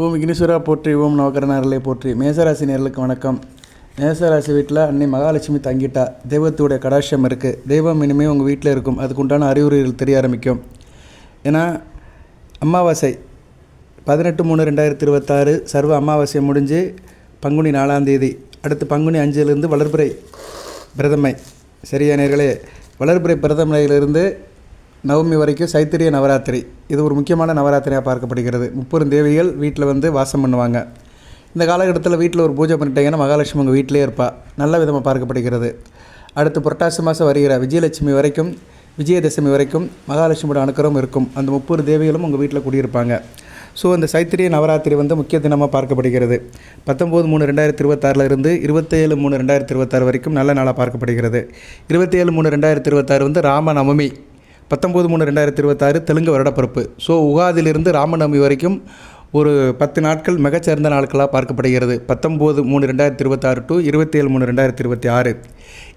ஓம் விக்னேஸ்வரா போற்றி, ஓம் நவகரணார்களே போற்றி. மேசராசி நேர்களுக்கு வணக்கம். மேசராசி வீட்டில் அன்னை மகாலட்சுமி தங்கிட்டா. தெய்வத்துடைய கடாட்சியம் இருக்குது. தெய்வம் இனிமேல் உங்கள் வீட்டில் இருக்கும். அதுக்கு உண்டான அறிகுறிகள் தெரிய ஆரம்பிக்கும். ஏன்னா அமாவாசை 18/3/2026 சர்வ அமாவாசை முடிஞ்சு பங்குனி 4ஆம் தேதி, அடுத்து பங்குனி 5லேருந்து வளர்பிறை பிரதமை. சரியா நேர்களே, வளர்பிறை பிரதமையிலிருந்து நவமி வரைக்கும் சைத்திரிய நவராத்திரி. இது ஒரு முக்கியமான நவராத்திரியாக பார்க்கப்படுகிறது. 30 தேவிகள் வீட்டில் வாசம் பண்ணுவாங்க. இந்த காலகட்டத்தில் வீட்டில் ஒரு பூஜை பண்ணிட்டீங்கன்னா மகாலட்சுமி உங்கள் வீட்டிலே இருப்பாள். நல்ல விதமாக பார்க்கப்படுகிறது. அடுத்து புரட்டாசி மாதம் வருகிற விஜயலட்சுமி வரைக்கும், விஜயதசமி வரைக்கும் மகாலட்சுமியோட அனுக்கிரகம் இருக்கும். அந்த 30 தேவிகளும் உங்கள் வீட்டில் குடியிருப்பாங்க. ஸோ அந்த சைத்திரிய நவராத்திரி முக்கிய தினமாக பார்க்கப்படுகிறது. 19/3/2026 இருந்து 27/3/2026 வரைக்கும் நல்ல நாளாக பார்க்கப்படுகிறது. 27/3/2026 ராமநவமி. 19/3/2026 தெலுங்கு வருடப்பிறப்பு. ஸோ உகாதிலிருந்து ராமநவமி வரைக்கும் ஒரு 10 நாட்கள் மிகச்சிறந்த நாட்களாக பார்க்கப்படுகிறது. 19/3/2026 டு 27/3/2026.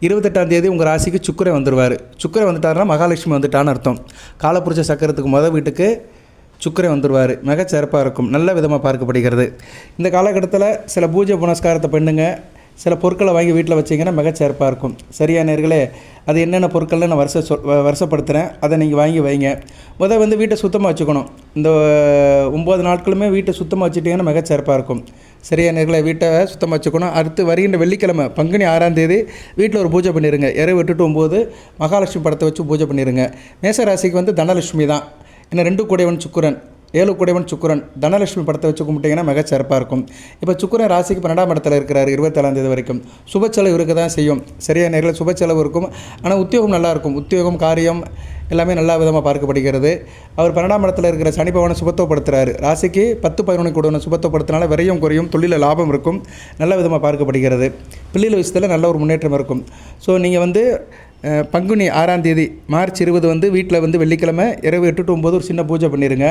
28ஆம் தேதி உங்கள் ராசிக்கு சுக்கிரன் வந்துடுவார். சுக்கிரன் வந்துட்டாருன்னா மகாலட்சுமி வந்துட்டான்னு அர்த்தம். காலப்புருஷ சக்கரத்துக்கு வீட்டுக்கு சுக்கிரன் வந்துடுவார். மிகச்சிறப்பாக இருக்கும். நல்ல விதமாக பார்க்கப்படுகிறது. இந்த காலகட்டத்தில் சில பூஜை புனஸ்காரத்தை பண்ணுங்க. சில பொருட்களை வாங்கி வீட்டில் வச்சிங்கன்னா மிகச்சிறப்பாக இருக்கும். சரியா நேர்களே, அது என்னென்ன பொருட்கள்னு நான் வருஷப்படுத்துகிறேன். அதை நீங்கள் வாங்கி வைங்க. வீட்டை சுத்தமாக வச்சுக்கணும். இந்த 9 நாட்களுமே வீட்டை சுத்தமாக வச்சுட்டிங்கன்னா மிகச்சிறப்பாக இருக்கும். சரியா நேர்களே, வீட்டை சுத்தமாக வச்சுக்கணும். அடுத்து வருகின்ற வெள்ளிக்கிழமை பங்குனி 6ஆம் தேதி வீட்டில் ஒரு பூஜை பண்ணிடுங்க. இரவு 8 to 9 மகாலட்சுமி படத்தை வச்சு பூஜை பண்ணிடுங்க. மேசராசிக்கு தனலட்சுமி தான். ஏன்னா 2 கூடையவன் சுக்கிரன், 7 கூடையவன் சுக்கிரன், தனலட்சுமி படத்தை வச்சு கும்பிட்டிங்கன்னா மிகச்சிறப்பாக இருக்கும். இப்போ சுக்கிரன் ராசிக்கு 12ஆம் இடத்துல இருக்கிறார் 27ஆம் தேதி வரைக்கும். சுப செலவு இருக்க தான் செய்யும். சரியா நேரில் சுப செலவு இருக்கும். ஆனால் உத்தியோகம் நல்லாயிருக்கும். உத்தியோகம், காரியம் எல்லாமே நல்ல விதமாக பார்க்கப்படுகிறது. அவர் 12ஆம் இடத்துல இருக்கிற சனி பகவானை சுபத்துவப்படுத்துகிறார். ராசிக்கு 10-11 கூடவனை சுபத்துவப்படுத்தினால விரையும் குறையும், தொழிலில் லாபம் இருக்கும். நல்ல விதமாக பார்க்கப்படுகிறது. பிள்ளைகள் விஷயத்தில் நல்ல ஒரு முன்னேற்றம் இருக்கும். ஸோ நீங்கள் பங்குனி 6ஆம் தேதி மார்ச் 20 வீட்டில் வெள்ளிக்கிழமை இரவு 8 to 9 ஒரு சின்ன பூஜை பண்ணிடுங்க.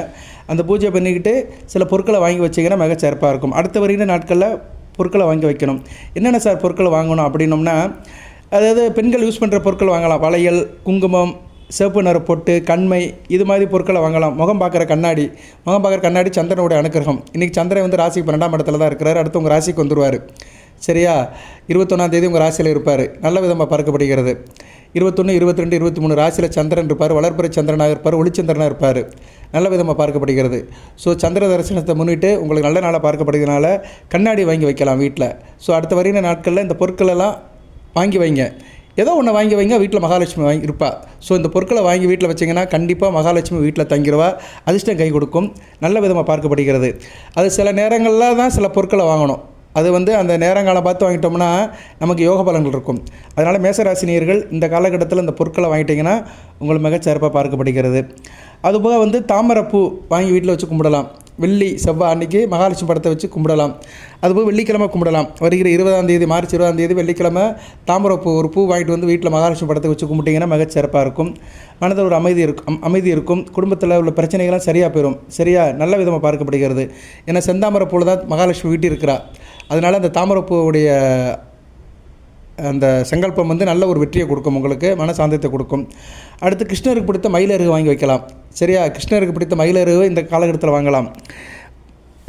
அந்த பூஜை பண்ணிக்கிட்டு சில பொருட்களை வாங்கி வச்சிங்கன்னா மிகச்சிறப்பாக இருக்கும். அடுத்த வருகிற நாட்களில் பொருட்களை வாங்கி வைக்கணும். என்னென்ன சார் பொருட்களை வாங்கணும் அப்படின்னோம்னா, அதாவது பெண்கள் யூஸ் பண்ணுற பொருட்கள் வாங்கலாம். வளையல், குங்குமம், சிவப்பு நிற பொட்டு, கண்மை, இது மாதிரி பொருட்களை வாங்கலாம். முகம் பார்க்குற கண்ணாடி சந்திரனுடைய அனுக்கிரகம். இன்றைக்கி சந்திரன் ராசிக்கு 12ஆம் இடத்துல தான் இருக்கிறார். அடுத்து உங்கள் ராசிக்கு வந்துடுவார். சரியா, 21ஆம் தேதி உங்கள் ராசியில் இருப்பார். நல்ல விதமாக பார்க்கப்படுகிறது. 21, 22, 23 ராசியில் சந்திரன் இருப்பார். வளர்பிறை சந்திரனாக இருப்பார். ஒளிச்சந்திரனாக இருப்பார். நல்ல விதமாக பார்க்கப்படுகிறது. ஸோ சந்திர தரிசனத்தை முன்னிட்டு உங்களுக்கு நல்ல நாளாக பார்க்கப்படுகிறதுனால கண்ணாடி வாங்கி வைக்கலாம் வீட்டில். ஸோ அடுத்த வருகிற நாட்களில் இந்த பொருட்களெல்லாம் வாங்கி வைங்க. ஏதோ ஒன்று வாங்கி வைங்க. வீட்டில் மகாலட்சுமி இருப்பா. ஸோ இந்த பொருட்களை வாங்கி வீட்டில் வச்சிங்கன்னா கண்டிப்பாக மகாலட்சுமி வீட்டில் தங்கிடுவா. அதிர்ஷ்டம் கை கொடுக்கும். நல்ல விதமாக பார்க்கப்படுகிறது. அது சில நேரங்களில் தான் சில பொருட்களை வாங்கணும். அது அந்த நேரங்காலம் பார்த்து வாங்கிட்டோம்னா நமக்கு யோக பலன்கள் இருக்கும். அதனால் மேசராசினியர்கள் இந்த காலகட்டத்தில் இந்த பொருட்களை வாங்கிட்டிங்கன்னா உங்களுக்கு மிகச்சிறப்பாக பார்க்கப்படுகிறது. அதுபோக தாமரைப்பூ வாங்கி வீட்டில் வச்சு கும்பிடலாம். வெள்ளி செவ்வாய் அன்றைக்கி மகாலட்சுமி படத்தை வச்சு கும்பிடலாம். அதுபோல் வெள்ளிக்கிழமை கும்பிடலாம். வருகிற 20ஆம் தேதி மார்ச் 20ஆம் தேதி வெள்ளிக்கிழமை தாமரைப்பூ ஒரு பூ வாங்கிட்டு வீட்டில் மகாலட்சுமி படத்தை வச்சு கும்பிட்டிங்கன்னா மிகச்சிறப்பாக இருக்கும். மனதில் ஒரு அமைதி இருக்கும். குடும்பத்தில் உள்ள பிரச்சனைகள்லாம் சரியாக போயிடும். சரியா, நல்ல விதமாக பார்க்கப்படுகிறது. ஏன்னா செந்தாமரை பூவில் தான் மகாலட்சுமி வீட்டில் இருக்கிறார். அதனால் அந்த தாமரைப்பூவுடைய அந்த சங்கல்பம் நல்ல ஒரு வெற்றியை கொடுக்கும். உங்களுக்கு மனசாந்தத்தை கொடுக்கும். அடுத்து கிருஷ்ணருக்கு பிடித்த மயிலருகு வாங்கி வைக்கலாம். சரியா, கிருஷ்ணருக்கு பிடித்த மயிலருகு இந்த காலகட்டத்தில் வாங்கலாம்.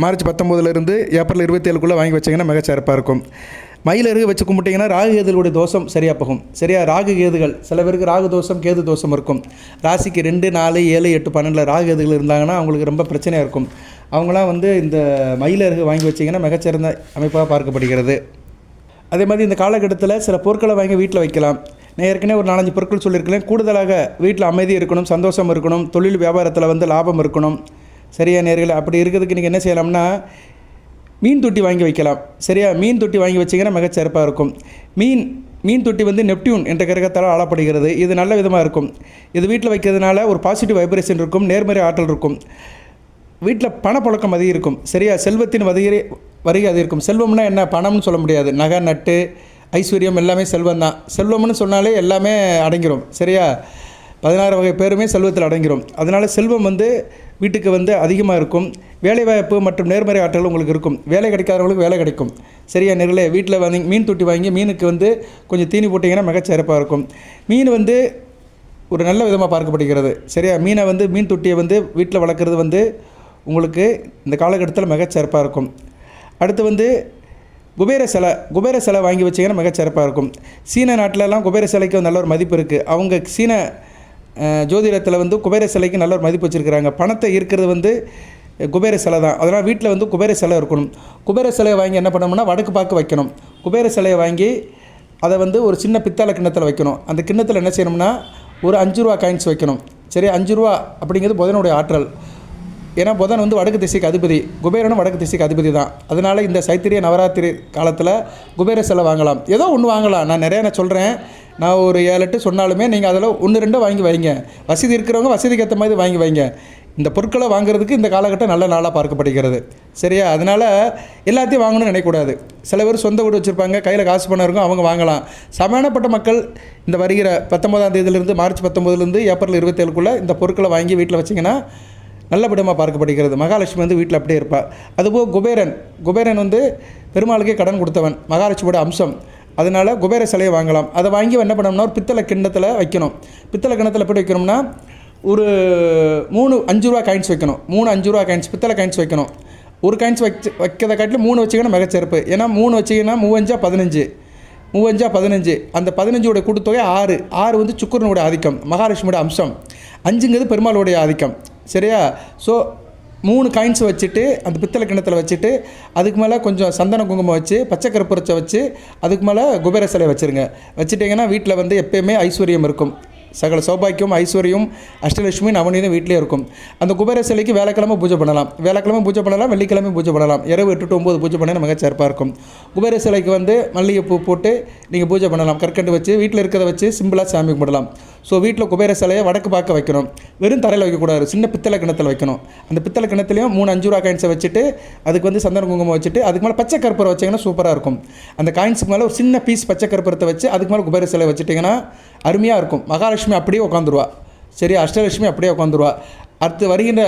மார்ச் 19 ஏப்ரல் 27 வாங்கி வச்சிங்கன்னா மிகச்சிறப்பாக இருக்கும். மயிலருகு வச்சு கும்பிட்டிங்கன்னா ராகு கேதுகளுடைய தோஷம் சரியாக போகும். சரியா, ராகு கேதுகள் சில பேருக்கு ராகு தோஷம், கேது தோஷம் இருக்கும். ராசிக்கு 2, 4, 7, 8, 12 ராகு கேதுகள் இருந்தாங்கன்னா அவங்களுக்கு ரொம்ப பிரச்சனையாக இருக்கும். அவங்களாம் இந்த மயிலருகு வாங்கி வச்சிங்கன்னா மிகச்சிறந்த அமைப்பாக பார்க்கப்படுகிறது. அதே மாதிரி இந்த காலகட்டத்தில் சில பொருட்களை வாங்கி வீட்டில் வைக்கலாம். நான் ஏற்கனவே ஒரு 4-5 பொருட்கள் சொல்லியிருக்கிறேன். கூடுதலாக வீட்டில் அமைதி இருக்கணும், சந்தோஷம் இருக்கணும், தொழில் வியாபாரத்தில் லாபம் இருக்கணும். சரியா நேர்களே, அப்படி இருக்கிறதுக்கு நீங்கள் என்ன செய்யலாம்னா மீன் தொட்டி வாங்கி வைக்கலாம். சரியா, மீன் தொட்டி வாங்கி வச்சிங்கன்னா மிகச்சிறப்பாக இருக்கும். மீன் தொட்டி நெப்டியூன் என்ற கிரகத்தால் ஆளப்படுகிறது. இது நல்ல விதமாக இருக்கும். இது வீட்டில் வைக்கிறதுனால ஒரு பாசிட்டிவ் வைப்ரேஷன் இருக்கும், நேர்மறை ஆற்றல் இருக்கும். வீட்டில் பணப்புழக்கம் அதிகம் இருக்கும். சரியா, செல்வத்தின் வருகை அது இருக்கும். செல்வம்னா என்ன, பணம்னு சொல்ல முடியாது. நகை, நட்டு, ஐஸ்வர்யம் எல்லாமே செல்வம் தான். செல்வம்னு சொன்னாலே எல்லாமே அடங்கிடும். சரியா, 16 வகை பேருமே செல்வத்தில் அடங்கிடும். அதனால் செல்வம் வீட்டுக்கு அதிகமாக இருக்கும். வேலைவாய்ப்பு மற்றும் நேர்மறை ஆற்றல் உங்களுக்கு இருக்கும். வேலை கிடைக்காதவங்களுக்கு வேலை கிடைக்கும். சரியா நேர்களே, வீட்டில் மீன் தொட்டி வாங்கி மீனுக்கு கொஞ்சம் தீனி போட்டிங்கன்னா மிகச்சிறப்பாக இருக்கும். மீன் ஒரு நல்ல விதமாக பார்க்கப்படுகிறது. சரியா, மீனை மீன் தொட்டியை வீட்டில் வளர்க்குறது உங்களுக்கு இந்த காலகட்டத்தில் மிகச்சிறப்பாக இருக்கும். அடுத்து வந்து குபேர சிலை வாங்கி வச்சிங்கன்னா மிகச்சிறப்பாக இருக்கும். சீன நாட்டிலலாம் குபேர சிலைக்கு நல்ல ஒரு மதிப்பு இருக்குது. அவங்க சீன ஜோதிடத்தில் வந்து குபேர சிலைக்கு நல்ல ஒரு மதிப்பு வச்சுருக்கிறாங்க. பணத்தை ஈர்க்கிறது வந்து குபேர சிலை தான். அதனால் வீட்டில் வந்து குபேர சிலை இருக்கணும். குபேர சிலையை வாங்கி என்ன பண்ணணும்னா வடக்கு பார்க்க வைக்கணும். குபேர சிலையை வாங்கி அதை வந்து ஒரு சின்ன பித்தளை கிண்ணத்தில் வைக்கணும். அந்த கிண்ணத்தில் என்ன செய்யணும்னா ஒரு 5 ரூபா காயின்ஸ் வைக்கணும். சரி, 5 ரூபா அப்படிங்கிறது புதனுடைய ஆற்றல். ஏன்னா புதன் வந்து வடக்கு திசைக்கு அதிபதி, குபேரனும் வடக்கு திசைக்கு அதிபதி தான். அதனால் இந்த சைத்திரிய நவராத்திரி காலத்தில் குபேர சிலை வாங்கலாம். ஏதோ ஒன்று வாங்கலாம். நான் நிறையா சொல்கிறேன். நான் ஒரு 7-8 சொன்னாலுமே நீங்கள் அதில் 1-2 வாங்கி வைங்க. வசதி இருக்கிறவங்க வசதிக்கு ஏற்ற மாதிரி வாங்கி வைங்க. இந்த பொருட்களை வாங்குறதுக்கு இந்த காலகட்டம் நல்ல நாளாக பார்க்கப்படுகிறது. சரியா? அதனால் எல்லாத்தையும் வாங்கணும்னு நினைக்கக்கூடாது. சில பேர் சொந்த வீடு வச்சுருப்பாங்க, கையில் காசு பணம் இருக்கும், அவங்க வாங்கலாம். சாமானியப்பட்ட மக்கள் இந்த வருகிற 19ஆம் தேதியிலிருந்து மார்ச் 19லேருந்து ஏப்ரல் 27க்குள்ளே இந்த பொருட்களை வாங்கி வீட்டில் வச்சிங்கன்னா நல்லபடியாக பார்க்கப்படுகிறது. மகாலட்சுமி வந்து வீட்டில் அப்படியே இருப்பாள். அதுபோல் குபேரன் வந்து பெருமாளுக்கே கடன் கொடுத்தவன், மகாலட்சுமியோட அம்சம். அதனால் குபேர சிலையை வாங்கலாம். அதை வாங்கி என்ன பண்ணணும்னா ஒரு பித்தளை கிண்ணத்தில் வைக்கணும். பித்தளை கிண்ணத்தில் எப்படி வைக்கணும்னா ஒரு 3 5 ரூபா காயின்ஸ் வைக்கணும். 3 5 ரூபா காயின்ஸ் பித்தளை காயின்ஸ் வைக்கணும். ஒரு காயின்ஸ் வைக்கிறத காட்டிலும் 3 வச்சிங்கன்னா மிகச்சிறப்பு. ஏன்னா 3 வச்சிங்கன்னா 3 5 15 அந்த 15 கூட்டுத்தொகை 6 வந்து சுக்கிரனுடைய ஆதிக்கம், மகாலட்சுமியோட அம்சம். 5ங்கிறது பெருமாளுடைய ஆதிக்கம். சரியா? ஸோ 3 காயின்ஸ் வச்சுட்டு அந்த பித்தளை கிண்ணத்தில் வச்சுட்டு அதுக்கு மேலே கொஞ்சம் சந்தன குங்குமம் வச்சு பச்சை கற்பூரத்தை வச்சு அதுக்கு மேலே குபேர சிலை வச்சுருங்க. வச்சுட்டிங்கன்னா வீட்டில் வந்து எப்போயுமே ஐஸ்வர்யம் இருக்கும். சகல சௌபாக்கியம், ஐஸ்வர்யம், அஷ்டலட்சுமி, நவநீதம் வீட்டிலே இருக்கும். அந்த குபேர சிலைக்கு வேலைக்கிழமை பூஜை பண்ணலாம், வெள்ளிக்கிழமை பூஜை பண்ணலாம். இரவு 8 to 9 பூஜை பண்ண நமக்கு சிறப்பாக இருக்கும். குபேர சிலைக்கு வந்து மல்லிகைப்பூ போட்டு நீங்கள் பூஜை பண்ணலாம். கற்கண்டு வச்சு வீட்டில் இருக்கிறத வச்சு சிம்பிளாக சாமி கும்பிடலாம். ஸோ வீட்டில் குபேர சிலையை வடக்கு பார்க்க வைக்கணும். வெறும் தரையில் வைக்கக்கூடாது, சின்ன பித்தளை கிணத்தில் வைக்கணும். அந்த பித்தளை கிணத்துலையும் 3 5 ரூபா காயின்ஸை வச்சுட்டு அதுக்கு வந்து சந்தன குங்குமம் வச்சுட்டு அதுக்கு மேலே பச்சை கற்பூரம் வச்சிங்கன்னா சூப்பராக இருக்கும். அந்த காயின்ஸுக்கு மேலே ஒரு சின்ன பீஸ் பச்சை கற்பூரத்தை வச்சு அதுக்கு மேலே குபேர சிலை வச்சுட்டிங்கன்னா அருமையாக இருக்கும். மகாலட்சுமி அப்படியே உட்காந்துருவா. சரி, அஷ்டலட்சுமி அப்படியே உட்காந்துருவா. அடுத்து வருகின்ற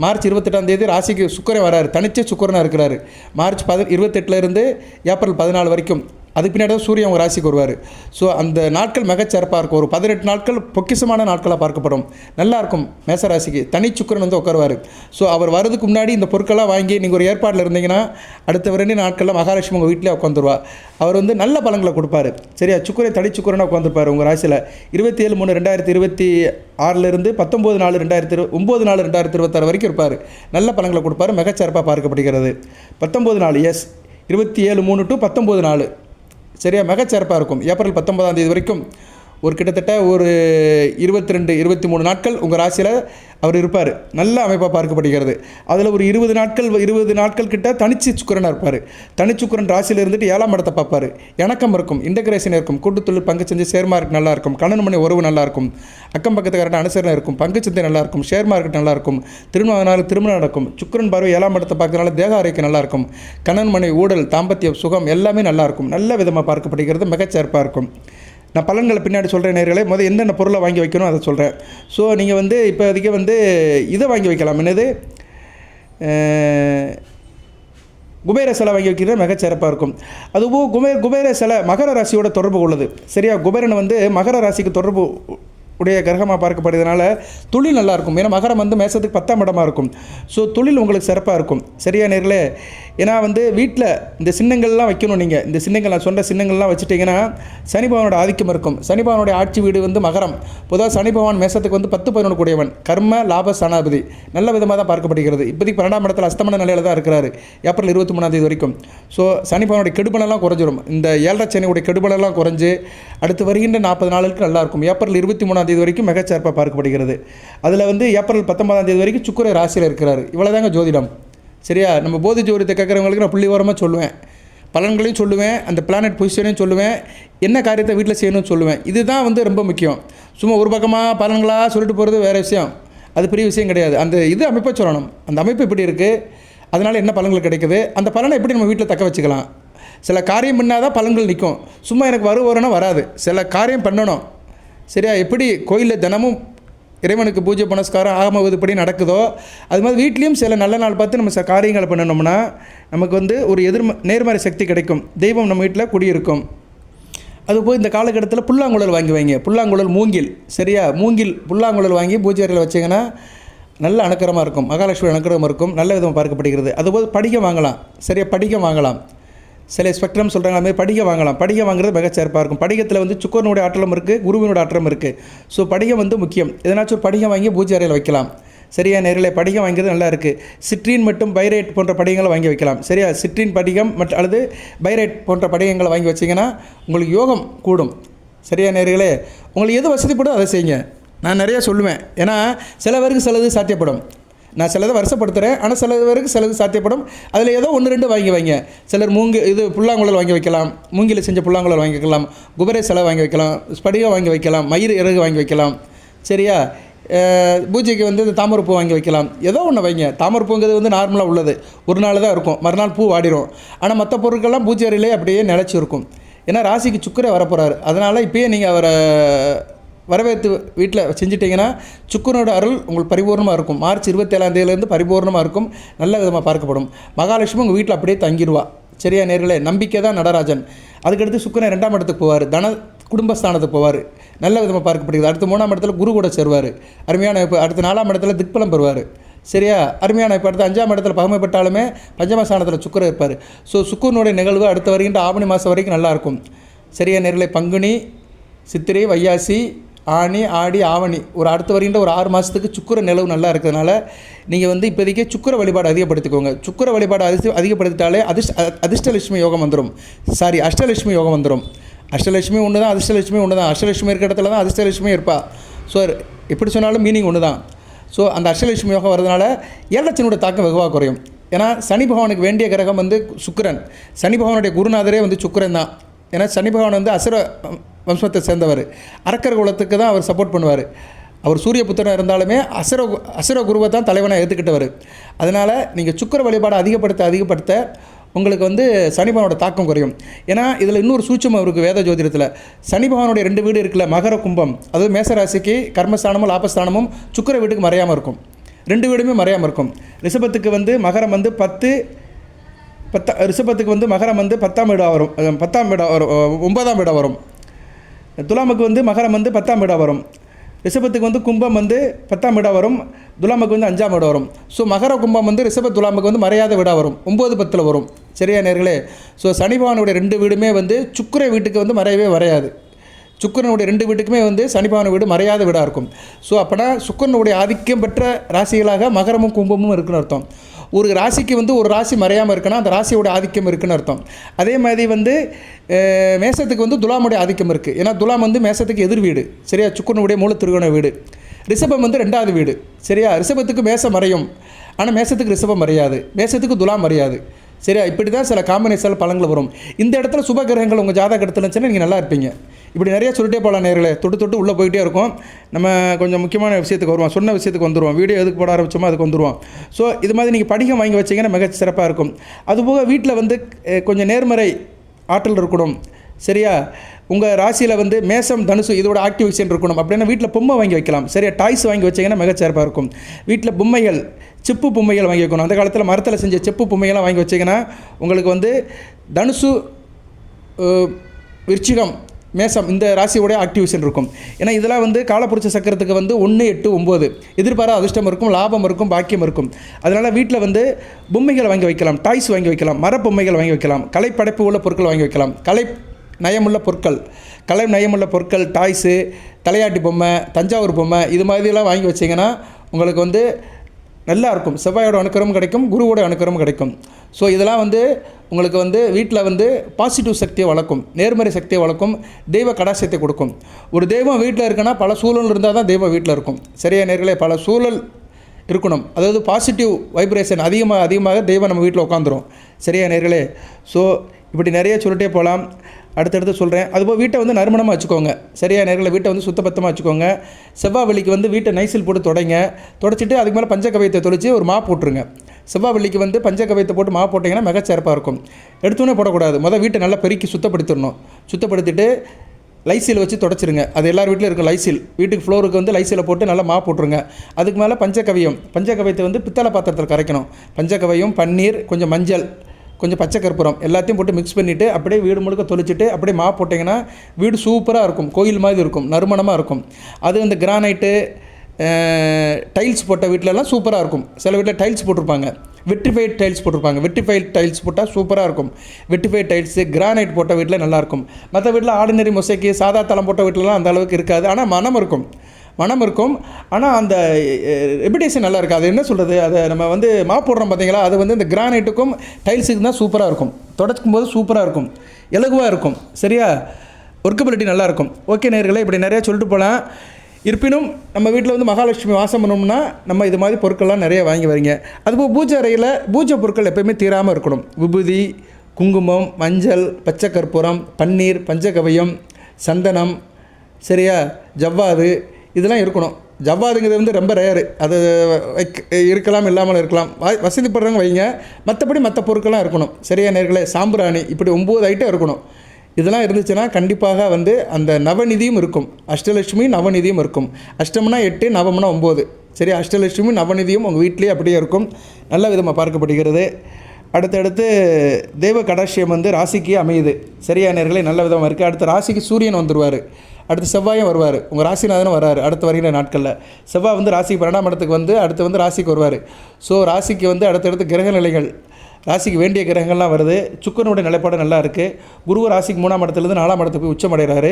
மார்ச் 28ஆம் தேதி ராசிக்கு சுக்கிரன் வராரு. தனிச்சே சுக்கிரனாக இருக்கிறாரு. மார்ச் 28லேருந்து ஏப்ரல் 14 வரைக்கும். அதுக்கு பின்னாடி தான் சூரியன் உங்கள் ராசிக்கு வருவார். ஸோ அந்த நாட்கள் மிகச்சிறப்பாக இருக்கும். ஒரு 18 நாட்கள் பொக்கிஷமான நாட்களாக பார்க்கப்படும். நல்லாயிருக்கும். மேசராசிக்கு தனி சுக்கிரன் வந்து உட்காருவார். ஸோ அவர் வரதுக்கு முன்னாடி இந்த பொருட்கள்லாம் வாங்கி நீங்கள் ஒரு ஏற்பாடில் இருந்தீங்கன்னா அடுத்த 2 நாட்களில் மகாலட்சுமி உங்கள் வீட்டிலே உட்காந்துருவா. அவர் வந்து நல்ல பலன்களை கொடுப்பாரு. சரியா? சுக்கிரன் தனி சுக்கிரனாக உட்காந்துருப்பார் உங்கள் ராசியில். 27/3/2026 19/4/2026 வரைக்கும் இருப்பார். நல்ல பலன்களை கொடுப்பாரு. மிகச்சிறப்பாக பார்க்கப்படுகிறது. 19 எஸ் 27/3 to 19 சரியா? மிகச்சிறப்பாக இருக்கும். ஏப்ரல் 19ஆம் தேதி வரைக்கும் ஒரு கிட்டத்தட்ட ஒரு 22-23 நாட்கள் உங்கள் ராசியில் அவர் இருப்பார். நல்ல அமைப்பாக பார்க்கப்படுகிறது. அதில் ஒரு 20 நாட்கள் கிட்ட தனிச்சு சுக்கிரனாக இருப்பார். தனிச்சுக்கிரன் ராசியில் இருந்துட்டு 7ஆம் இடத்தை பார்ப்பார். இணக்கம் இருக்கும், இன்டகிரேஷன் இருக்கும், கூட்டுத்தொழில் பங்கு சந்தை ஷேர் மார்க்கெட் நல்லாயிருக்கும், கணவன் மனை உறவு நல்லாயிருக்கும், அக்கம் பக்கத்துக்காரன அனுசரணை இருக்கும், பங்கு சந்தை நல்லாயிருக்கும், ஷேர் மார்க்கெட் நல்லாயிருக்கும், திருமணம் நடக்கும். சுக்கிரன் பார்வை 7ஆம் இடத்தை பார்க்கறதுனால தேக ஆரோக்கியம் நல்லாயிருக்கும், கணவன் மனை ஊழல், தாம்பத்தியம், சுகம் எல்லாமே நல்லாயிருக்கும். நல்ல விதமாக பார்க்கப்படுகிறது. மிகச்சிறப்பாக இருக்கும். நான் பலன்களை பின்னாடி சொல்கிறேன் நேர்களே. முதல் என்னென்ன பொருளை வாங்கி வைக்கணும் அதை சொல்கிறேன். ஸோ நீங்கள் வந்து இப்போதைக்கு வந்து இதை வாங்கி வைக்கலாம். என்னது? குபேர சிலை வாங்கி வைக்கிறது மிகச்சிறப்பாக இருக்கும். அதுவும் குபேர சிலை மகர ராசியோட தொடர்பு உள்ளது. சரியா? குபேரன் வந்து மகர ராசிக்கு தொடர்பு உடைய கிரகமாக பார்க்கப்படுறதுனால தொழில் நல்லாயிருக்கும். ஏன்னா மகரம் வந்து மேசத்துக்கு 10ஆம் இடமாக இருக்கும். ஸோ தொழில் உங்களுக்கு சிறப்பாக இருக்கும். சரியா நேர்களே? ஏன்னா வந்து வீட்டில் இந்த சின்னங்கள்லாம் வைக்கணும். நீங்கள் இந்த சின்னங்கள் நான் சொன்ன சின்னங்கள்லாம் வச்சுட்டிங்கன்னா சனி பகவானோட ஆதிக்கம் இருக்கும். சனி பகவானோட ஆட்சி வீடு வந்து மகரம். பொதுவாக சனி பகவான் மேசத்துக்கு வந்து 10-11 கூடியவன், கர்ம லாப சனாபதி. நல்ல விதமாக தான் பார்க்கப்படுகிறது. இப்போதைக்கு 12ஆம் இடத்துல அஸ்தமன நிலையில் தான் இருக்கிறாரு ஏப்ரல் 23ஆம் தேதி வரைக்கும். ஸோ சனி பகவானுடைய கெடுபலெல்லாம் குறைஞ்சிடும். இந்த 7.5 சனியுடைய கெடுபலெல்லாம் குறைஞ்சு அடுத்து வருகின்ற 40 நாளுக்கு நல்லாயிருக்கும். ஏப்ரல் 23ஆம் தேதி வரைக்கும் மிகச்சிறப்பாக பார்க்கப்படுகிறது. அதில் வந்து ஏப்ரல் 19ஆம் தேதி வரைக்கும் சுக்கிர ராசியில் இருக்கிறார். இவ்வளோதாங்க ஜோதிடம். சரியா? நம்ம போதி ஜோதிடத்தை கேட்குறவங்களுக்கு நான் புள்ளி ஓரமாக சொல்லுவேன், பலன்களையும் சொல்லுவேன், அந்த பிளானட் பொசிஷனையும் சொல்லுவேன், என்ன காரியத்தை வீட்டில் செய்யணும்னு சொல்லுவேன். இதுதான் வந்து ரொம்ப முக்கியம். சும்மா ஒரு பக்கமாக பலன்களாக சொல்லிட்டு போகிறது வேறு விஷயம், அது பெரிய விஷயம் கிடையாது. அந்த இது அமைப்பை சொல்லணும். அந்த அமைப்பு எப்படி இருக்குது, அதனால் என்ன பலன்கள் கிடைக்குது, அந்த பலனை எப்படி நம்ம வீட்டில் தக்க வச்சுக்கலாம். சில காரியம் பண்ணால் தான் பலன்கள் நிற்கும். சும்மா எனக்கு வருவோன்னா வராது. சில காரியம் பண்ணணும். சரியா? எப்படி கோயிலில் தினமும் இறைவனுக்கு பூஜை புனஸ்காரம் ஆகம விதிப்படி நடக்குதோ அது மாதிரி வீட்லேயும் சில நல்ல நாள் பார்த்து நம்ம சில காரியங்களை பண்ணணும்னா நமக்கு வந்து ஒரு நேர்மறை சக்தி கிடைக்கும். தெய்வம் நம்ம வீட்டில் குடியிருக்கும். அதுபோல் இந்த காலகட்டத்தில் புல்லாங்குழல் வாங்கி வைங்க. புல்லாங்குழல் மூங்கில். சரியா? புல்லாங்குழல் வாங்கி பூஜை அறையில் வச்சிங்கன்னா நல்ல அனுக்கிரமாக இருக்கும், மகாலட்சுமி அனுக்கிரகம் இருக்கும், நல்ல விதமாக பார்க்கப்படுகிறது. அதுபோல் படிகம் வாங்கலாம், சரியா படிகம் வாங்கலாம். சில ஸ்பெக்ட்ரம் சொல்கிறாங்க அதுமாதிரி படிகம் வாங்கலாம். படிகம் வாங்குறது மிகச்சிறப்பாக இருக்கும். படிகத்தில் வந்து சுக்கரனுடைய ஆற்றலும் இருக்குது, குருவினோட ஆற்றலும் இருக்குது. ஸோ படிகம் வந்து முக்கியம். எதனாச்சும் ஒரு படிகம் வாங்கி பூஜை அறையில் வைக்கலாம். சரியா நேரில் படிகம் வாங்கிறது நல்லா இருக்குது. சிட்ரின் மற்றும் பைரேட் போன்ற படிகங்களை வாங்கி வைக்கலாம். சரியா சிட்ரின் படிகம் அல்லது பைரேட் போன்ற படிகங்களை வாங்கி வச்சிங்கன்னா உங்களுக்கு யோகம் கூடும். சரியா நேர்களே, உங்களுக்கு எது வசதிப்படும் அதை செய்யுங்க. நான் நிறையா சொல்லுவேன், ஏன்னா சில பேருக்கு சிலது சாத்தியப்படும். நான் சிலதை வருஷப்படுத்துகிறேன், ஆனால் சில பேருக்கு சிலது சாத்தியப்படும். அதில் ஏதோ 1-2 வாங்கி வைங்க. சிலர் புல்லாங்குழல் வாங்கி வைக்கலாம், மூங்கில் செஞ்ச புல்லாங்குழல் வாங்கி வைக்கலாம், குபரே சிலை வாங்கி வைக்கலாம், ஸ்படிகம் வாங்கி வைக்கலாம், மயிர் இறகு வாங்கி வைக்கலாம். சரியா பூஜைக்கு வந்து தாமரைப்பூ வாங்கி வைக்கலாம். ஏதோ ஒன்று வைங்க. தாமரைப்பூங்கிறது வந்து நார்மலாக உள்ளது, ஒரு நாள் தான் இருக்கும், மறுநாள் பூ வாடிடும். ஆனால் மற்ற பொருட்கள்லாம் பூஜை அறையிலே அப்படியே நிலச்சி இருக்கும். ஏன்னா ராசிக்கு சுக்கிரன் வரப்போகிறாரு. அதனால் இப்போயே நீங்கள் அவரை வரவேற்று வீட்டில் செஞ்சிட்டிங்கன்னா சுக்கிரனோட அருள் உங்களுக்கு பரிபூர்ணமாக இருக்கும். மார்ச் 27ஆம் தேதியிலேருந்து பரிபூர்ணமாக இருக்கும், நல்ல விதமாக பார்க்கப்படும். மகாலட்சுமி உங்கள் வீட்டில் அப்படியே தங்கிடுவா. சரியா நேர்களே, நம்பிக்கை தான் நடராஜன். அதுக்கடுத்து சுக்கிரன் 2ஆம் இடத்துக்கு போவார், குடும்பஸ்தானத்துக்கு போவார், நல்ல விதமாக பார்க்கப்படுகிறது. அடுத்து 3ஆம் இடத்துல குரு கூட சேருவார், அருமையான. இப்போ அடுத்து 4ஆம் இடத்துல திக்பலம் பெறுவார். சரியா அருமையான. இப்போ அடுத்து 5ஆம் இடத்துல பகமைப்பட்டாலுமே பஞ்சமஸ்தானத்தில் சுக்கிரன் இருப்பார். ஸோ சுக்கிரனுடைய நிகழ்வு அடுத்து வருகின்ற ஆவணி மாதம் வரைக்கும் நல்லாயிருக்கும். சரியா நேர்களே, பங்குனி, சித்திரை, வைகாசி, ஆனி, ஆடி, ஆவணி ஒரு அடுத்து வருகின்ற ஒரு 6 மாதத்துக்கு சுக்கிர நிலவு நல்லா இருக்கிறதுனால நீங்கள் வந்து இப்போதைக்கு சுக்கிர வழிபாடு அதிகப்படுத்திக்கோங்க. சுக்கிர வழிபாடு அதிகப்படுத்திட்டாலே அதிர்ஷ்டலட்சுமி யோகம் வந்துடும். அஷ்டலட்சுமி யோகம் வந்துடும். அஷ்டலட்சுமி ஒன்று தான், அதிர்ஷ்டலட்சுமி ஒன்று தான். அஷ்டலட்சுமி இருக்கிற இடத்துல தான் அதிர்ஷ்டலட்சுமி இருப்பா. ஸோ எப்படி சொன்னாலும் மீனிங் ஒன்று தான். ஸோ அந்த அஷ்டலட்சுமி யோகம் வரதுனால ஏழலட்சணோட தாக்கம் வெகுவாக குறையும். ஏன்னா சனி பகவானுக்கு வேண்டிய கிரகம் வந்து சுக்கிரன். சனி பகவானுடைய குருநாதரே வந்து சுக்கிரன் தான். ஏன்னா சனி பகவான் வந்து அசுர வம்சத்தை சேர்ந்தவர். அரக்கர் குலத்துக்கு தான் அவர் சப்போர்ட் பண்ணுவார். அவர் சூரிய புத்திரன் இருந்தாலுமே அசுர குருவை தான் தலைவனாக ஏற்றுக்கிட்டவர். அதனால் நீங்கள் சுக்கிர வழிபாடு அதிகப்படுத்த உங்களுக்கு வந்து சனி பகவானோட தாக்கம் குறையும். ஏன்னா இதில் இன்னொரு சூட்சமம் இருக்குது வேத ஜோதிடத்தில். சனி பகவானுடைய 2 வீடு இருக்குல்ல, மகர கும்பம், அதாவது மேசராசிக்கு கர்மஸ்தானமும் லாபஸ்தானமும் சுக்கிர வீட்டுக்கு மறையாமல் இருக்கும். 2 வீடுமே மறையாமல் இருக்கும். ரிஷபத்துக்கு வந்து மகரம் வந்து 10 ரிஷபத்துக்கு வந்து மகரம் வந்து 10ஆம் வீடாக வரும், 9ஆம் வீடாக வரும். துலாமுக்கு வந்து மகரம் வந்து 10ஆம் வீடாக வரும். ரிஷபத்துக்கு வந்து கும்பம் வந்து 10ஆம் வீடாக வரும், துலாமுக்கு வந்து 5ஆம் வீடாக வரும். ஸோ மகர கும்பம் வந்து ரிஷப துலாமுக்கு வந்து மறையாத வீடாக வரும், 9-10 வரும். சரியா நேர்களே, ஸோ சனி பகவானுடைய 2 வீடுமே வந்து சுக்கிர வீட்டுக்கு வந்து மறையவே வரையாது. சுக்கிரனுடைய 2 வீட்டுக்குமே வந்து சனி பகவான் வீடு மறையாத வீடாக இருக்கும். ஸோ அப்போனா சுக்கிரனுடைய ஆதிக்கம் பெற்ற ராசிகளாக மகரமும் கும்பமும் இருக்குன்னு அர்த்தம். ஒரு ராசிக்கு வந்து ஒரு ராசி மறையாமல் இருக்குன்னா அந்த ராசியோட ஆதிக்கம் இருக்குன்னு அர்த்தம். அதே மாதிரி வந்து மேசத்துக்கு வந்து துலாமுடைய ஆதிக்கம் இருக்குது. ஏன்னா துலாம் வந்து மேசத்துக்கு எதிர் வீடு. சரியா சுக்கிரனுடைய மூல திருகோண வீடு. ரிஷபம் வந்து 2ஆவது வீடு. சரியா ரிஷபத்துக்கு மேசம் மறையும், ஆனால் மேசத்துக்கு ரிஷபம் மறையாது, மேசத்துக்கு துலாம் மறையாது. சரியா இப்படி தான் சில காம்பினேஷன் பலன்கள் வரும். இந்த இடத்துல சுப கிரகங்கள் உங்கள் ஜாதக இடத்துலச்சுன்னா நீங்கள் நல்லா இருப்பீங்க. இப்படி நிறையா சொல்லிட்டே போகலாம் நேர்களே, தொட்டு உள்ளே போயிட்டே இருக்கும். நம்ம கொஞ்சம் முக்கியமான விஷயத்துக்கு வருவோம், சொன்ன விஷயத்துக்கு வந்துடுவோம். வீடியோ எதுக்கு போட ஆரம்பிச்சோமோ அதுக்கு வந்துடுவோம். ஸோ இது மாதிரி நீங்கள் படிகம் வாங்கி வச்சிங்கன்னா மிக சிறப்பாக இருக்கும். அதுபோக வீட்டில் வந்து கொஞ்சம் நேர்மறை ஆற்றல் இருக்கணும். சரியா உங்கள் ராசியில் வந்து மேசம், தனுசு இதோட ஆக்டிவேஷன் இருக்கணும். அப்படின்னா வீட்டில் பொம்மை வாங்கி வைக்கலாம். சரியா டாய்ஸ் வாங்கி வச்சிங்கன்னா மிகச்சிறப்பாக இருக்கும். வீட்டில் பொம்மைகள், செப்பு பொம்மைகள் வாங்கி வைக்கணும். அந்த காலத்தில் மரத்தில் செஞ்ச செப்பு பொம்மைகள்லாம் வாங்கி வச்சிங்கன்னா உங்களுக்கு வந்து தனுசு, விருச்சிகம், மேசம் இந்த ராசியோடைய ஆக்டிவேஷன் இருக்கும். ஏன்னா இதெல்லாம் வந்து காலப்புருஷ சக்கரத்துக்கு வந்து 1, 8, 9 எதிர்பாராத அதிர்ஷ்டம் இருக்கும், லாபம் இருக்கும், பாக்கியம் இருக்கும். அதனால் வீட்டில் வந்து பொம்மைகள் வாங்கி வைக்கலாம், டாய்ஸ் வாங்கி வைக்கலாம், மர பொம்மைகள் வாங்கி வைக்கலாம், கலைப்படைப்பு உள்ள பொருட்கள் வாங்கி வைக்கலாம், கலை நயமுள்ள பொருட்கள், டாய்ஸு, தலையாட்டி பொம்மை, தஞ்சாவூர் பொம்மை இது மாதிரிலாம் வாங்கி வச்சிங்கன்னா உங்களுக்கு வந்து நல்லா இருக்கும். செவ்வாயோட அனுக்கிரமும் கிடைக்கும், குருவோட அனுக்கிரமும் கிடைக்கும். ஸோ இதெல்லாம் வந்து உங்களுக்கு வந்து வீட்டில் வந்து பாசிட்டிவ் சக்தியை வளர்க்கும், நேர்மறை சக்தியை வளர்க்கும், தெய்வ கடாட்சத்தை கொடுக்கும். ஒரு தெய்வம் வீட்டில் இருக்குன்னா பல சூழல் இருந்தால் தான் தெய்வம் வீட்டில் இருக்கும். சரியா நேர்களே, பல சூழல் இருக்கணும். அதாவது பாசிட்டிவ் வைப்ரேஷன் அதிகமாக தெய்வம் நம்ம வீட்டில் உட்காந்துரும். சரியா நேர்களே, ஸோ இப்படி நிறைய சொல்லிட்டே போகலாம். அடுத்தடுத்து சொல்கிறேன். அதுபோல் வீட்டை வந்து நறுமணமாக வச்சுக்கோங்க. சரியா நேரில் வீட்டை வந்து சுத்தபத்தமாக வச்சுக்கோங்க. செவ்வாய் வெள்ளிக்கு வந்து வீட்டை நைசில் போட்டு தொடச்சிட்டு அதுக்கு மேலே பஞ்சகவியத்தை தொளிச்சு ஒரு மாப் போட்டுருங்க. செவ்வாய் வெள்ளிக்கு வந்து பஞ்சகவியத்தை போட்டு மாப் போட்டிங்கன்னா மிகச்சிறப்பாக இருக்கும். எடுத்தோன்னே போடக்கூடாது. வீட்டை நல்லா பெருக்கி சுத்தப்படுத்திட்டு லைசில் வச்சு தொடச்சிருங்க. அது எல்லார் வீட்டிலும் இருக்கும் லைசில். வீட்டுக்கு ஃப்ளோருக்கு வந்து லைசில் போட்டு நல்லா மாப் போட்டுருங்க. அதுக்கு மேலே பஞ்சகவியத்தை வந்து பித்தளை பாத்திரத்தில் கரைக்கணும். பஞ்சகவியம், பன்னீர், கொஞ்சம் மஞ்சள், கொஞ்சம் பச்சை கற்பூரம் எல்லாத்தையும் போட்டு மிக்ஸ் பண்ணிவிட்டு அப்படியே வீடு முழுக்க தொளிச்சிட்டு அப்படியே மாப் போட்டிங்கன்னா வீடு சூப்பராக இருக்கும், கோயில் மாதிரி இருக்கும், நறுமணமாக இருக்கும். அது இந்த கிரானைட்டு, டைல்ஸ் போட்ட வீட்டிலலாம் சூப்பராக இருக்கும். சில வீட்டில் டைல்ஸ் போட்டிருப்பாங்க, வெட்டிஃபைட் டைல்ஸ் போட்டிருப்பாங்க. வெட்டிஃபைட் டைல்ஸ் போட்டால் சூப்பராக இருக்கும். வெட்டிஃபைட் டைல்ஸு கிரானைட் போட்ட வீட்டில் நல்லாயிருக்கும். மற்ற வீட்டில் ஆர்டினரி மொசைக்கு சாதா தளம் போட்ட வீட்டிலலாம் அந்த அளவுக்கு இருக்காது. ஆனால் மனம் இருக்கும். ஆனால் அந்த ரெபிடேஷன் நல்லா இருக்காது. என்ன சொல்கிறது, அதை நம்ம வந்து மாப் போடுறோம் பார்த்தீங்களா, அது வந்து இந்த கிரானைட்டுக்கும் டைல்ஸுக்கு தான் சூப்பராக இருக்கும். தொடச்சுக்கும் போது சூப்பராக இருக்கும், இலகுவாக இருக்கும். சரியா, ஒர்க்கபிலிட்டி நல்லாயிருக்கும். ஓகே நேயர்களே, இப்படி நிறையா சொல்லிட்டு போகலாம். இருப்பினும் நம்ம வீட்டில் வந்து மகாலட்சுமி வாசம் பண்ணோம்னா நம்ம இது மாதிரி பொருட்கள்லாம் நிறைய வாங்கி வரீங்க. அதுபோல் பூஜை அறையில் பூஜை பொருட்கள் எப்போயுமே தீராமல் இருக்கணும். விபூதி, குங்குமம், மஞ்சள், பச்சை கற்பூரம், பன்னீர், பஞ்சகவயம், சந்தனம், சரியா, ஜவ்வாது, இதெல்லாம் இருக்கணும். ஜவ்வாதுங்கிறது வந்து ரொம்ப ரேரு. அது இருக்கலாம், இல்லாமல் இருக்கலாம். வசதிப்படுறவங்க வைங்க. மற்றபடி மற்ற பொருட்கள்லாம் இருக்கணும். சரியா நேர்களே, சாம்பிராணி, இப்படி 9 ஐட்டம் இருக்கணும். இதெல்லாம் இருந்துச்சுன்னா கண்டிப்பாக வந்து அந்த நவநிதியும் இருக்கும். அஷ்டலட்சுமி நவநிதியும் இருக்கும். அஷ்டம்னா 8, நவம்னா 9. சரி, அஷ்டலட்சுமி நவநிதியும் உங்கள் வீட்லேயே அப்படியே இருக்கும். நல்ல விதமாக பார்க்கப்படுகிறது. அடுத்தடுத்து தெய்வ கடாட்சியம் வந்து ராசிக்கு அமையுது. சரியா நேர்களே, நல்ல விதமாக இருக்குது. அடுத்த ராசிக்கு சூரியன் வந்துடுவார். அடுத்து செவ்வாயும் வருவார். உங்கள் ராசிநாதனும் வர்றார் அடுத்து வருகிற நாட்களில். செவ்வாய் வந்து ராசிக்கு 12ஆம் இடத்துக்கு வந்து அடுத்து வந்து ராசிக்கு வருவார். ஸோ ராசிக்கு வந்து அடுத்தடுத்து கிரக நிலைகள், ராசிக்கு வேண்டிய கிரகங்கள்லாம் வருது. சுக்கிரனுடைய நிலைப்பாடு நல்லா இருக்குது. குரு ராசிக்கு 3ஆம் இடத்துலேருந்து 4ஆம் இடத்துக்கு போய் உச்சமடைகிறாரு.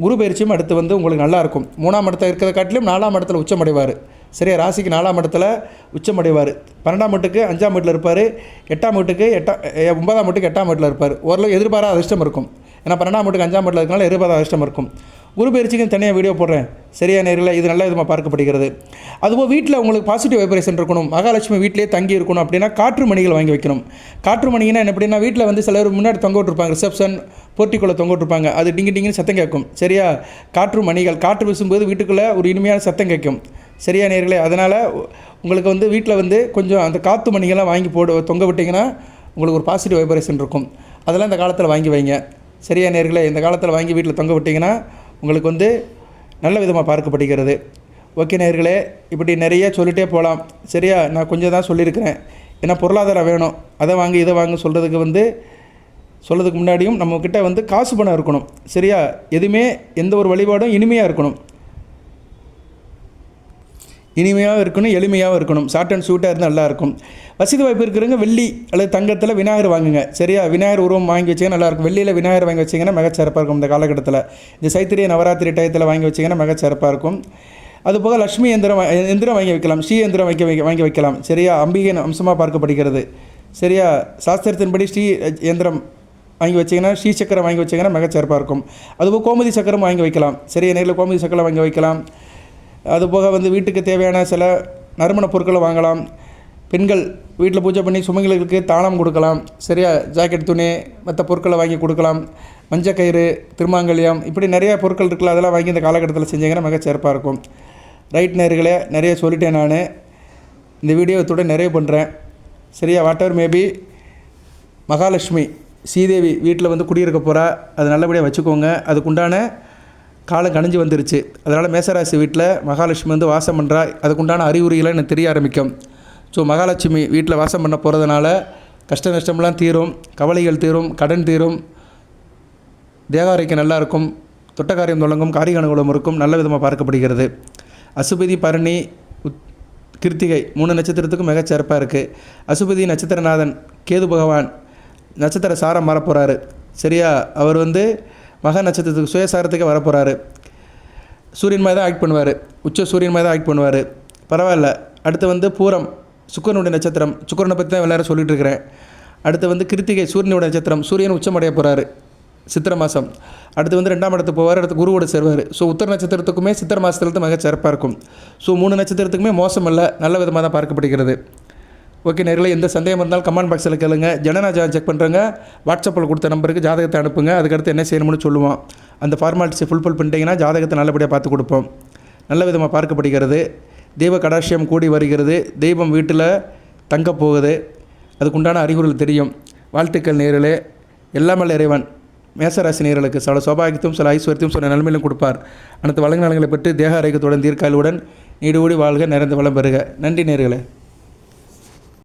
குரு பயிற்சியும் அடுத்து வந்து உங்களுக்கு நல்லாயிருக்கும். 3ஆம் இடத்துல இருக்கிறத காட்டிலும் 4ஆம் இடத்துல உச்சமடைவார். சரியா, ராசிக்கு 4ஆம் இடத்துல உச்சமடைவார். 12ஆம் வீட்டுக்கு 5ஆம் வீட்டில் இருப்பார். 8ஆம் வீட்டுக்கு 9ஆம் வீட்டுக்கு 8ஆம் வீட்டில் இருப்பார். ஓரளவு எதிர்பாராத அதிர்ஷ்டம் இருக்கும். ஏன்னா 12ஆம் வீட்டுக்கு 5ஆம் வீட்டில் இருக்கனால எதிர்பாராத அதிர்ஷ்டம் இருக்கும். குரு பயிற்சிக்கு தனியாக வீடியோ போடுறேன். சரியா நேரில், இது நல்ல விதமாக பார்க்கப்படுகிறது. அதுபோல் வீட்டில் உங்களுக்கு பாசிட்டிவ் வைப்ரேஷன் இருக்கணும், மகாலட்சுமி வீட்டிலே தங்கி இருக்கணும் அப்படின்னா காற்று மணிகள் வாங்கி வைக்கணும். காற்று மணிங்கன்னா என்ன அப்படின்னா, வீட்டில் வந்து சிலர் முன்னாடி தொங்க விட்டுருப்பாங்க, ரிசப்ஷன் போர்ட்டிக்குள்ளே தொங்க விட்டுருப்பாங்க. அது டிங்கின்னு சத்தம் கேட்கும். சரியா, காற்று மணிகள் காற்று வீசும்போது வீட்டுக்குள்ளே ஒரு இனிமையான சத்தம் கேட்கும். சரியா நேர்களே, அதனால் உங்களுக்கு வந்து வீட்டில் வந்து கொஞ்சம் அந்த காற்று மணிகள்லாம் வாங்கி தொங்க விட்டிங்கன்னா உங்களுக்கு ஒரு பாசிட்டிவ் வைப்ரேஷன் இருக்கும். அதெல்லாம் இந்த காலத்தில் வாங்கி வைங்க. சரியா நேர்களே, இந்த காலத்தில் வாங்கி வீட்டில் தொங்க விட்டிங்கன்னா உங்களுக்கு வந்து நல்ல விதமாக பார்க்கப்படுகிறது. ஓகே நேர்களே, இப்படி நிறைய சொல்லிகிட்டே போகலாம். சரியா, நான் கொஞ்சம் தான் சொல்லியிருக்கிறேன். ஏன்னா பொருளாதாரம் வேணும், அதை வாங்கி இதை வாங்க சொல்கிறதுக்கு முன்னாடியும் நம்மக்கிட்ட வந்து காசு பணம் இருக்கணும். சரியா, எதுவுமே எந்த ஒரு வழிபாடும் இனிமையாக இருக்கணும், எளிமையாகவும் இருக்கணும். ஷார்ட் அண்ட் ஸ்வீட்டாக இருந்தால் நல்லாயிருக்கும். வசதி வாய்ப்பு இருக்கிறவங்க வெள்ளி அல்லது தங்கத்தில் விநாயகர் வாங்குங்க. சரியா, விநாயகர் உருவம் வாங்கி வச்சிங்கன்னா நல்லாயிருக்கும். வெள்ளியில் விநாயகர் வாங்கி வச்சிங்கன்னா மிகச்சிறப்பாக இருக்கும். இந்த காலகட்டத்தில் இந்த சைத்திரிய நவராத்திரி டயத்தில் வாங்கி வச்சிங்கன்னா மிகச்சிறப்பாக இருக்கும். அதுபோக லட்சுமி எந்திரம் வாங்கி வைக்கலாம். ஸ்ரீ எந்திரம் வாங்கி வைக்கலாம். சரியா, அம்பிகை அம்சமாக பார்க்கப்படுகிறது. சரியா, சாஸ்திரத்தின்படி ஸ்ரீ எந்திரம் வாங்கி வச்சிங்கன்னா, ஸ்ரீ சக்கரம் வாங்கி வச்சிங்கன்னா மிகச்சிறப்பாக இருக்கும். அதுபோல் கோமதி சக்கரம் வாங்கி வைக்கலாம். சரியா, நேரில் கோமதி சக்கரம் வாங்கி வைக்கலாம். அதுபோக வந்து வீட்டுக்கு தேவையான சில நறுமண பொருட்களை வாங்கலாம். பெண்கள் வீட்டில் பூஜை பண்ணி சுமங்கலிகளுக்கு தாளம் கொடுக்கலாம். சரியா, ஜாக்கெட், துணி, மற்ற பொருட்களை வாங்கி கொடுக்கலாம். மஞ்சக்கயிறு, திருமாங்கல்யம், இப்படி நிறையா பொருட்கள் இருக்குல்ல, அதெல்லாம் வாங்கி இந்த காலகட்டத்தில் செஞ்சிங்கன்னா மிகச்சிறப்பாக இருக்கும். ரைட் நேர்களே, நிறைய சொல்லிட்டேன் நான். இந்த வீடியோத்தோட நிறைய பண்ணுறேன். சரியா, வாட்டர் மேபி மகாலட்சுமி ஸ்ரீதேவி வீட்டில் வந்து குடியிருக்க போகிறா. அது நல்லபடியாக வச்சுக்கோங்க. அதுக்குண்டான காலம் கணிஞ்சு வந்துருச்சு. அதனால் மேசராசி வீட்டில் மகாலட்சுமி வந்து வாசம் பண்ணுறா. அதுக்குண்டான அறிகுறிகளை எனக்கு தெரிய ஆரம்பிக்கும். ஸோ மகாலட்சுமி வீட்டில் வாசம் பண்ண போகிறதுனால கஷ்ட நஷ்டம்லாம் தீரும், கவலைகள் தீரும், கடன் தீரும், தேகாரிக்கு நல்லாயிருக்கும், தொட்டக்காரியம் தொடங்கும், காரிய அனுகூலம் இருக்கும். நல்ல விதமாக பார்க்கப்படுகிறது. அசுபதி, பரணி, கிருத்திகை 3 நட்சத்திரத்துக்கும் மிகச்சிறப்பாக இருக்குது. அசுபதி நட்சத்திரநாதன் கேது பகவான் நட்சத்திர சாரம் மாறப்போகிறாரு. சரியா, அவர் வந்து மக நட்சத்திரத்துக்கு சுயசாரத்துக்கு வரப்போகிறாரு. சூரியன் மாதிரி தான் ஆக்ட் பண்ணுவார். உச்ச சூரியன் மாதிரி தான் ஆக்ட் பண்ணுவார். பரவாயில்ல. அடுத்து வந்து பூரம் சுக்கிரனுடைய நட்சத்திரம். சுக்கிரனை பற்றி தான் எல்லாரும் சொல்லிட்டு இருக்கிறேன். அடுத்து வந்து கிருத்திகை சூரியனுடைய நட்சத்திரம். சூரியன் உச்சமடைய போகிறாரு சித்திரை மாதம். அடுத்து வந்து 2ஆம் இடத்துக்கு போவார். அடுத்து குருவோடு சேருவார். ஸோ உத்தர நட்சத்திரத்துக்குமே சித்திரை மாதத்துலேருந்து மிக சிறப்பாக இருக்கும். ஸோ 3 நட்சத்திரத்துக்குமே மோசம் இல்லை, நல்ல விதமாக தான் பார்க்கப்படுகிறது. ஓகே நேரில், எந்த சந்தேகம் இருந்தாலும் கமெண்ட் பாக்ஸில் கேளுங்க. ஜனநாஜா செக் பண்ணுறங்க. வாட்ஸ்அப்பில் கொடுத்த நம்பருக்கு ஜாதகத்தை அனுப்புங்க. அதுக்கடுத்து என்ன செய்யணும்னு சொல்லுவோம். அந்த ஃபார்மாலிட்டிஸை ஃபுல்ஃபில் பண்ணிட்டீங்கன்னா ஜாதகத்தை நல்லபடியாக பார்த்து கொடுப்போம். நல்ல விதமாக பார்க்கப்படுகிறது. தெய்வ கடாட்சியம் கூடி வருகிறது. தெய்வம் வீட்டில் தங்க போகுது. அதுக்குண்டான அறிகுறிகள் தெரியும். வாழ்த்துக்கள் நேரிலே. எல்லாமல் இறைவன் மேசராசி நேர்களுக்கு சில சௌபாகியத்தையும் சில ஐஸ்வர்யத்தையும் சில நன்மையிலும் கொடுப்பார். அனைத்து வளங்களை பெற்று தேக ஆரோக்கியத்துடன் தீர்க்காயுடன் நீடு ஓடி வாழ்க, நிறைந்த வளம் பெறுக. நன்றி நேர்களே.